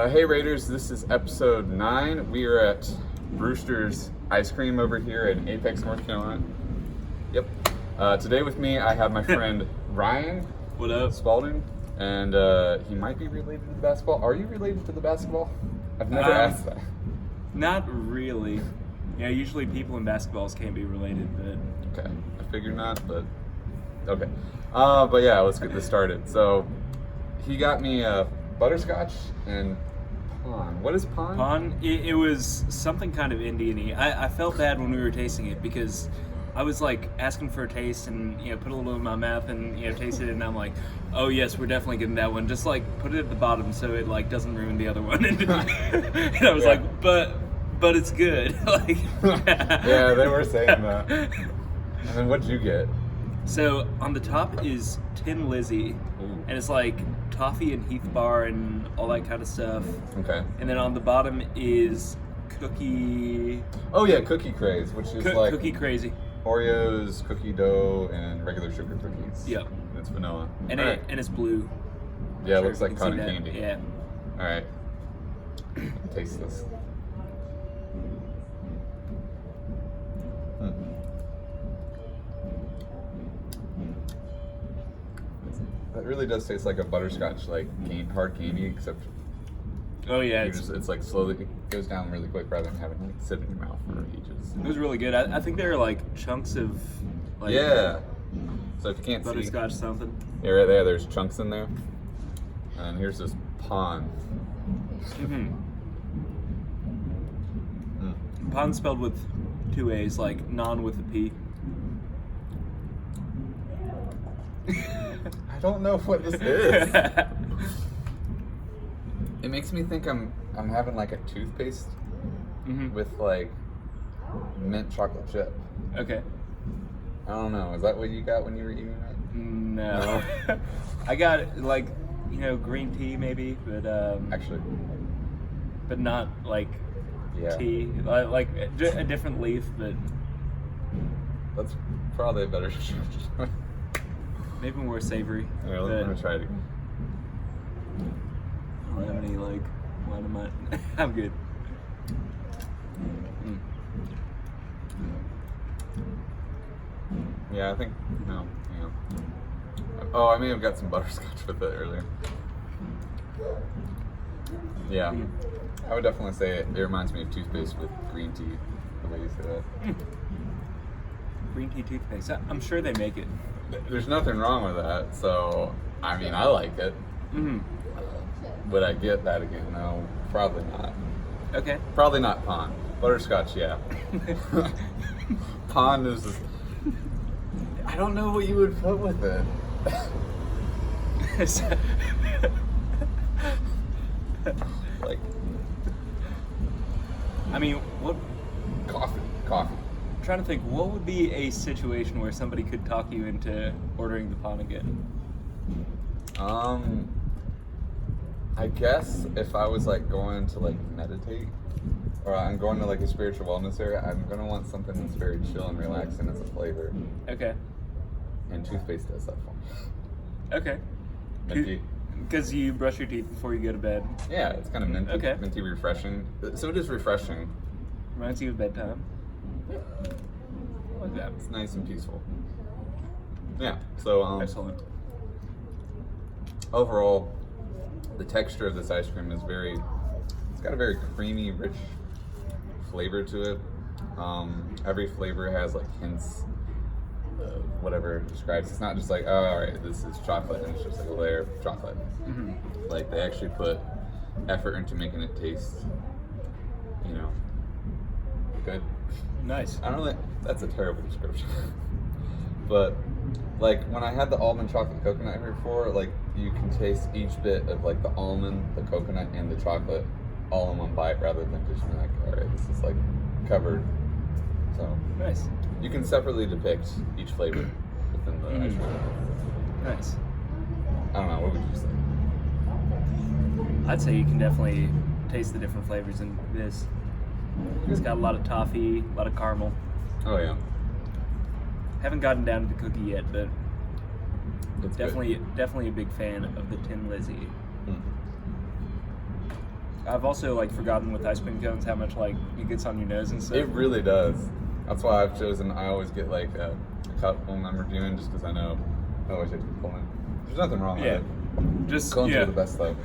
Hey Raiders, this is episode 9. We are at Bruster's Ice Cream over here in Apex, North Carolina. Yep. Today with me I have my friend Ryan. What up? Spalding, and he might be related to the basketball. Are you related to the basketball? I've never asked that. Not really. Yeah, usually people in basketballs can't be related, but... Okay, I figured not, but okay. But yeah, let's get this started. So he got me butterscotch and Pon. What is Pon? Pon, it was something kind of Indian-y. I felt bad when we were tasting it because I was like asking for a taste and put a little in my mouth and taste it, and I'm like, oh yes, we're definitely getting that one. Just like put it at the bottom so it like doesn't ruin the other one. And I was like, but it's good. Like yeah, they were saying that. And then what'd you get? So on the top is Tin Lizzy, and it's like toffee and Heath Bar and all that kind of stuff. Okay. And then on the bottom is Cookie. Oh yeah, Cookie Craze, which is like Cookie Crazy. Oreos, cookie dough, and regular sugar cookies. Yep. And it's vanilla. And and it's blue. Yeah, it looks like cotton that. candy. Yeah. All right. Taste this. That really does taste like a butterscotch, like hard candy, except Oh yeah, it's like slowly, it goes down really quick rather than having to like sit in your mouth for ages. It was really good. I think there are like chunks of like Yeah. So if you can't butterscotch see, something. yeah, right there. There's chunks in there. And here's this Pon. Pon spelled with 2 A's, like non with a P. I don't know what this is. It makes me think I'm having like a toothpaste with like mint chocolate chip. Okay. I don't know. Is that what you got when you were eating it? No. I got like green tea maybe, but Actually, but not like yeah. tea. Like a different leaf, but That's probably a better maybe more savory. Here, let me try it again. I don't have any like line of mine. I'm good. Yeah, I think no. Yeah. Oh, I may have got some butterscotch with it earlier. Yeah, I would definitely say it reminds me of toothpaste with green tea. The way you say that. Green tea toothpaste. I'm sure they make it. There's nothing wrong with that. So I mean, I like it. Would I get that again? No, probably not. Okay. Probably not Pon. Butterscotch, yeah. Pon is just, I don't know what you would put with it. Like, I mean, what? coffee. I'm trying to think, what would be a situation where somebody could talk you into ordering the Pon again? I guess if I was like going to like meditate, or I'm going to like a spiritual wellness area, I'm gonna want something that's very chill and relaxing as a flavor. Okay. And toothpaste does that for me. Okay. Minty. Because you brush your teeth before you go to bed. Yeah, it's kind of minty. Okay. Minty, refreshing. So it is refreshing. Reminds you of bedtime. I like that. It's nice and peaceful. Yeah. So Excellent. Overall, the texture of this ice cream is it's got a very creamy, rich flavor to it. Every flavor has like hints of whatever it describes. It's not just like, oh, all right, this is chocolate, and it's just like a layer of chocolate. Like they actually put effort into making it taste, good. Nice. I don't know, that's a terrible description. But like when I had the almond chocolate coconut here before, like you can taste each bit of like the almond, the coconut, and the chocolate all in one bite rather than just being like, all right, this is like covered. So Nice. you can separately depict each flavor within the ice cream. Nice. I don't know, what would you say? I'd say you can definitely taste the different flavors in this. It's got a lot of toffee, a lot of caramel. Oh yeah. Haven't gotten down to the cookie yet, but It's definitely a big fan of the Tin Lizzy. I've also like forgotten with ice cream cones how much like it gets on your nose and stuff. It really does. That's why I've chosen. I always get like a cup when I'm reviewing, just because I know I always have to pull in. There's nothing wrong with it. Just Cones are the best though.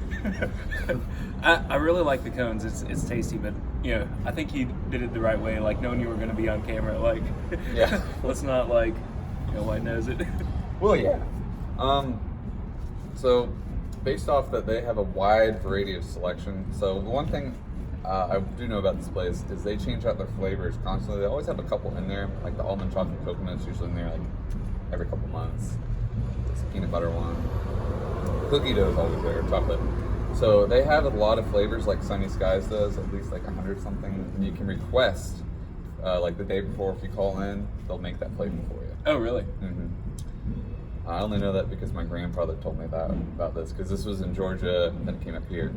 I really like the cones. It's tasty, but I think you did it the right way. Like knowing you were going to be on camera, like Yeah. let's not like white nose it. Well, yeah. So based off that, they have a wide variety of selection. So the one thing I do know about this place is they change out their flavors constantly. They always have a couple in there, like the almond chocolate coconut's usually in there like every couple months. This peanut butter one. Cookie dough is always there, chocolate. So they have a lot of flavors, like Sunny Skies does, at least like 100 something. And you can request, like the day before, if you call in, they'll make that flavor for you. Oh, really? Mm-hmm. I only know that because my grandfather told me that about this, because this was in Georgia, and then it came up here.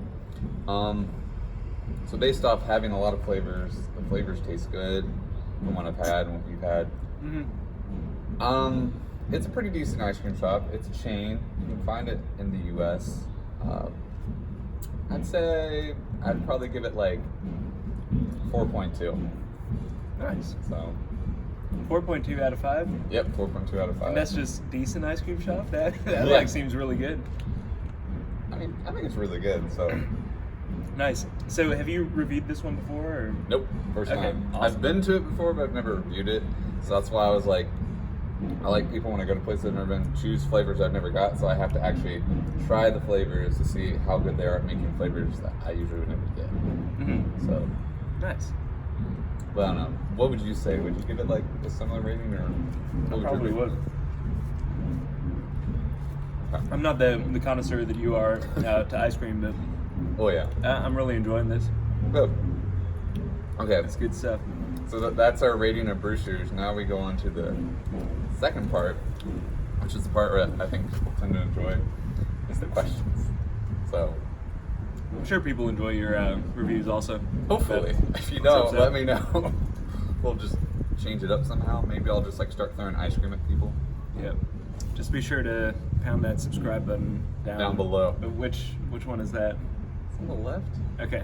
So based off having a lot of flavors, the flavors taste good from what I've had and what you've had. Mm-hmm. It's a pretty decent ice cream shop. It's a chain. You can find it in the U.S. I'd say I'd probably give it like 4.2. Nice. So 4.2 out of 5. Yep, 4.2 out of 5. And that's just decent ice cream shop. That Yeah. like seems really good. I mean, I think it's really good. So Nice. So have you reviewed this one before? Or? nope, first Okay, time. awesome. I've been to it before, but I've never reviewed it. So that's why I was like, I like people when I go to places I've never been, choose flavors I've never got. So I have to actually try the flavors to see how good they are at making flavors that I usually would never get. Mm-hmm. So, Nice. but I don't know. What would you say? Would you give it like a similar rating, or what I probably you would. Okay. I'm not the connoisseur that you are to ice cream, but Oh yeah. I'm really enjoying this. Good. Okay. It's good stuff. So that's our rating of Brewsters. Now we go on to the second part, which is the part where I think people tend to enjoy, is the questions. So I'm sure people enjoy your reviews also. hopefully, But if you what's don't, up, let Zach? me know. We'll just change it up somehow. Maybe I'll just like start throwing ice cream at people. Yep. Just be sure to pound that subscribe button Down below. Which one is that? It's on the left. Okay.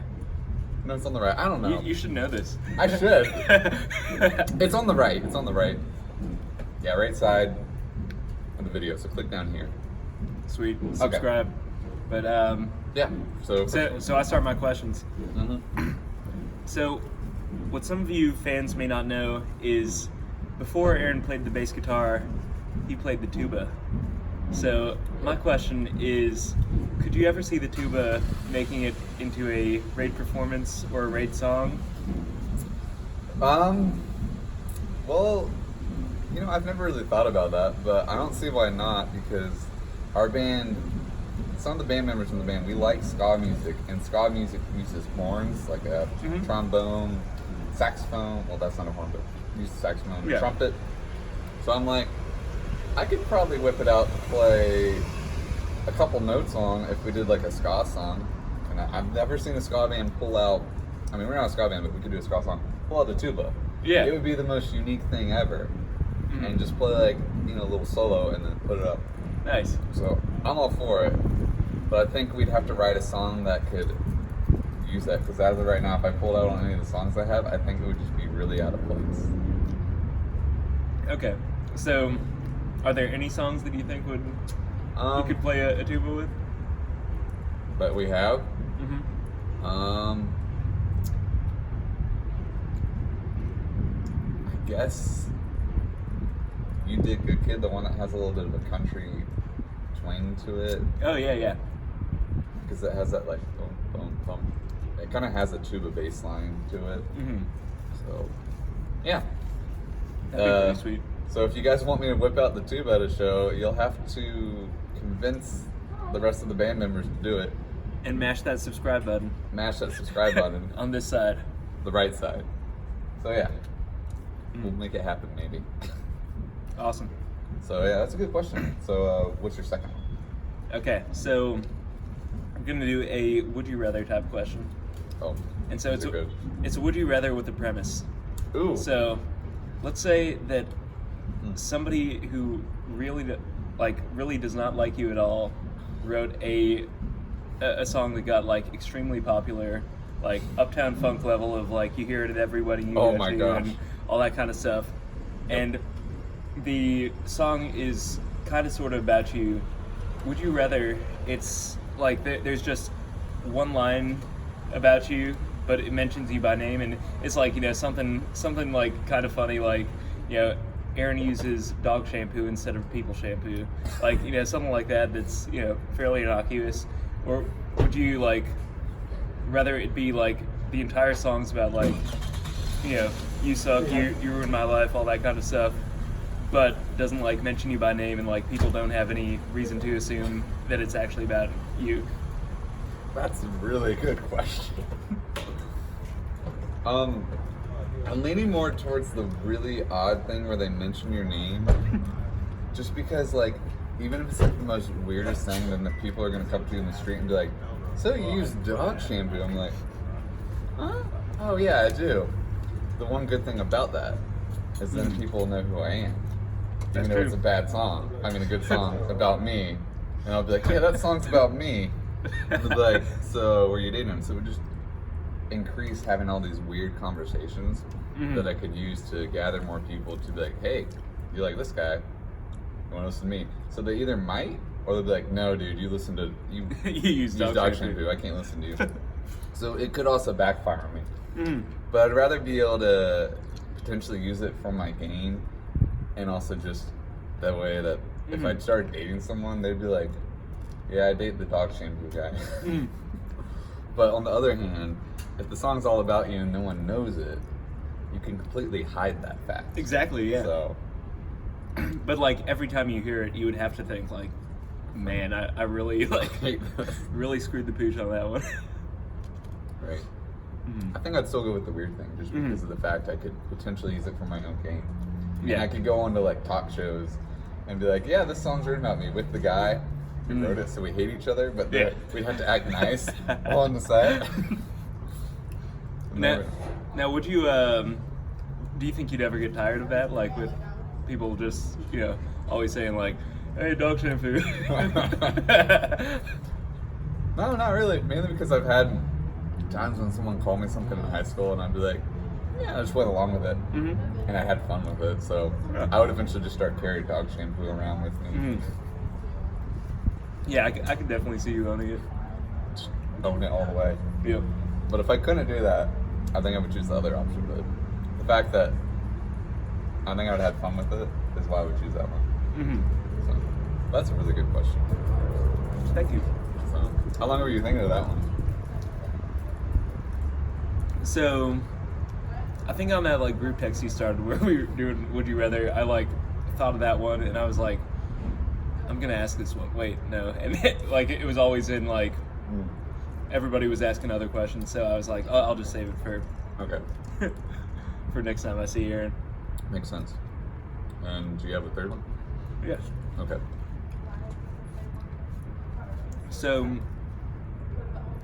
No, it's on the right. I don't know. You should know this. I should. It's on the right. It's on the right. Yeah, right side of the video. So click down here. Sweet. Subscribe. But Yeah. So. so I start my questions. Mhm. So, what some of you fans may not know is, before Aaron played the bass guitar, he played the tuba. So, my question is, could you ever see the tuba making it into a raid performance or a raid song? Well, I've never really thought about that, but I don't see why not, because our band, some of the band members in the band, we like ska music, and ska music uses horns, like a Mhm. trombone, saxophone. Well, that's not a horn, but uses saxophone, Yeah. trumpet. So I'm like, I could probably whip it out to play a couple notes on if we did like a ska song. And I've never seen a ska band pull out, I mean, we're not a ska band, but we could do a ska song, pull out the tuba. Yeah. It would be the most unique thing ever. Mhm. And just play like, a little solo and then put it up. Nice. So I'm all for it. But I think we'd have to write a song that could use that. Because as of right now, if I pulled out on any of the songs I have, I think it would just be really out of place. Okay. So, are there any songs that you think you could play a tuba with? But we have. Mm-hmm. I guess You Did Good Kid, the one that has a little bit of a country twang to it. Oh, yeah. Because it has that like boom, boom, boom. It kind of has a tuba bass line to it. Mm-hmm. So, yeah. That'd be pretty sweet. So if you guys want me to whip out the tuba at a show, you'll have to convince the rest of the band members to do it. And mash that subscribe button Mash that subscribe button, on this side. the right side. So yeah, we'll make it happen maybe. Awesome. So yeah, that's a good question. So what's your second one? Okay, so I'm gonna do a would you rather type question. Oh, And so these are good. it's a would you rather with a premise. Ooh. So let's say that somebody who really does not like you at all wrote a a song that got like extremely popular, like Uptown Funk level of like you hear it at every wedding you Oh go my to gosh. and all that kind of stuff. Yep. And the song is kind of sort of about you. Would you rather it's like there's just one line about you, but it mentions you by name, and it's like, you know, something like kind of funny, like, you know, Aaron uses dog shampoo instead of people shampoo, like, you know, something like that that's, you know, fairly innocuous. Or would you like rather it be like the entire song's about like, you know, you suck, you ruined my life, all that kind of stuff, but doesn't like mention you by name, and like people don't have any reason to assume that it's actually about you? That's a really good question. I'm leaning more towards the really odd thing where they mention your name, just because, like, even if it's like the most weirdest thing, then the people are gonna come to you in the street and be like, "So you use dog shampoo?" I'm like, "Huh? Oh yeah, I do." The one good thing about that is then people know who I am, That's even though true. it's a bad song. I mean, a good song about me, and I'll be like, "Yeah, that song's about me." And they'll be like, "So were you dating him?" So it would just increase having all these weird conversations that I could use to gather more people to be like, "Hey, you like this guy? You want to listen to me?" So they either might, or they'll be like, "No, dude, you listen to you You use dog dog shampoo. shampoo. I can't listen to you." So it could also backfire on me. But I'd rather be able to potentially use it for my gain, and also just that way that if I started dating someone, they'd be like, "Yeah, I date the dog shampoo guy." But on the other hand, if the song's all about you and no one knows it, you can completely hide that fact. Exactly, yeah. So, But like every time you hear it, you would have to think like, man, I really like really screwed the pooch on that one. right. I think I'd still go with the weird thing, just because of the fact I could potentially use it for my own gain. Yeah. And I could go on to like talk shows and be like, "Yeah, this song's written about me," with the guy who wrote it, so we hate each other, but Yeah. we'd have to act nice while on the set. Now, would you? Do you think you'd ever get tired of that? Like with people just, you know, always saying like, "Hey, dog shampoo." No, not really. Mainly because I've had times when someone called me something in high school and I'd be like, "Yeah," I just went along with it, and I had fun with it. So I would eventually just start carrying dog shampoo around with me, Yeah, I could definitely see you owning it. just own it all the way. Yep. But if I couldn't do that, I think I would choose the other option. But the fact that I think I would have fun with it is why I would choose that one. So that's a really good question. Thank you. So how long were you thinking of that one? So, I think on that like group text you started where we were doing Would You Rather, I like thought of that one and I was like, I'm gonna ask this one. Wait, no, and like it was always in like everybody was asking other questions, so I was like, oh, I'll just save it for Okay, for next time I see Aaron. makes sense. And do you have a third one? Yes. Okay. So,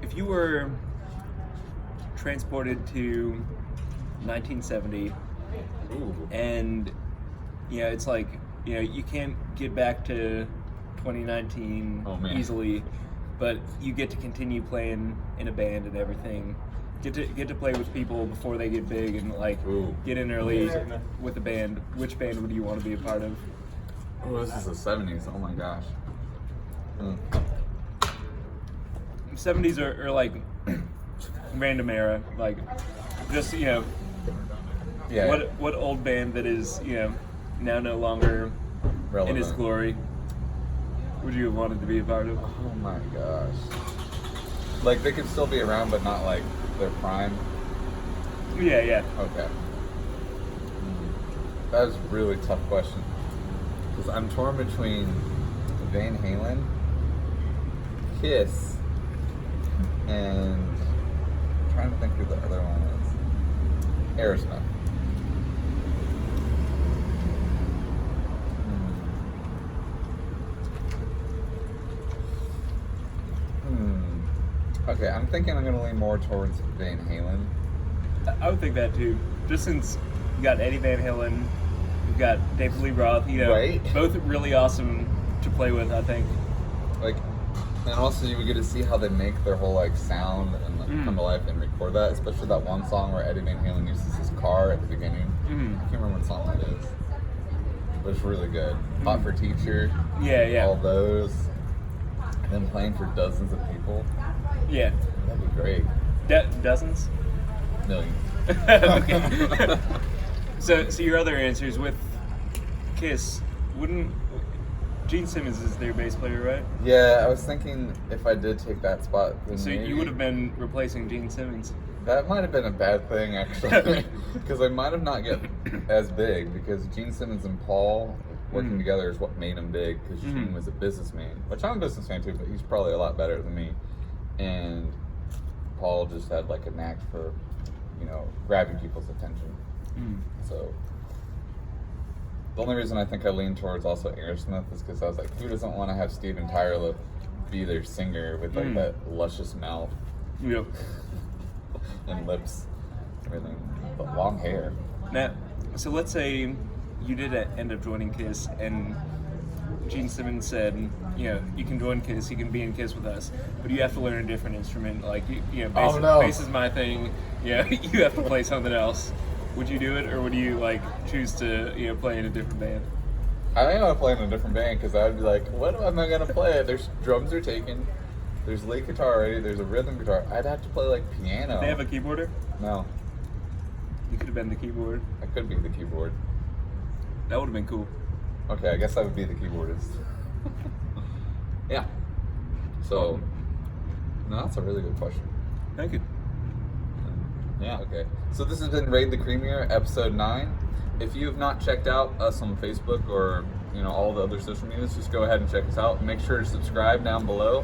if you were transported to 1970, Ooh. and you know it's like, you know, you can't get back to 2019 Oh, man. easily, but you get to continue playing in a band and everything. Get to play with people before they get big and like Ooh. get in early with a band. Which band would you want to be a part of? Oh, this is the 70s. Oh my gosh. 70s are like random era, like just, you know, Yeah. what old band that is, you know, now no longer Relevant. in its glory would you have wanted to be a part of? Oh my gosh. Like they could still be around, but not like their prime. Yeah, yeah. Okay. That is a really tough question. Because I'm torn between Van Halen, Kiss, and I'm trying to think who the other one is. Aerosmith. Okay, I'm thinking I'm gonna lean more towards Van Halen. I would think that too. Just since you got Eddie Van Halen, you've got David Lee Roth, you know, Right. both really awesome to play with, I think. Like, And also, you would get to see how they make their whole like sound and like, come to life and record that. Especially that one song where Eddie Van Halen uses his car at the beginning. I can't remember what song that is, but it's really good. Hot for Teacher. Yeah. All those. And then playing for dozens of people. Yeah. That'd be great. Dozens? Millions. Okay. So your other answers with Kiss, wouldn't Gene Simmons is their bass player, right? Yeah, I was thinking if I did take that spot, then So maybe you would have been replacing Gene Simmons. that might have been a bad thing actually, because I might have not get as big because Gene Simmons and Paul working together is what made him big. Because Gene was a businessman, which I'm a businessman too, but he's probably a lot better than me. And Paul just had like a knack for, grabbing people's attention. So the only reason I think I lean towards also Aerosmith is because I was like, who doesn't want to have Steven Tyler be their singer with like that luscious mouth Yep. and lips, everything, but long hair. Now, so let's say you did end up joining Kiss, and Gene Simmons said, you can join Kiss, you can be in Kiss with us, but you have to learn a different instrument. Like, bass is my thing. Yeah, you have to play something else. Would you do it, or would you choose to play in a different band? I think I would play in a different band because I'd be like, what am I gonna play? There's drums are taken, there's lead guitar already, there's a rhythm guitar. I'd have to play like piano. Did they have a keyboarder? No. You could have been the keyboard. I could be the keyboard. That would have been cool. Okay, I guess I would be the keyboardist. Yeah. So, no, that's a really good question. Thank you. Yeah, okay. So this has been Raid the Creamery, episode 9. If you have not checked out us on Facebook or, all the other social medias, just go ahead and check us out. Make sure to subscribe down below.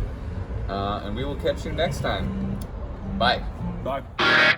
And we will catch you next time. Bye. Bye.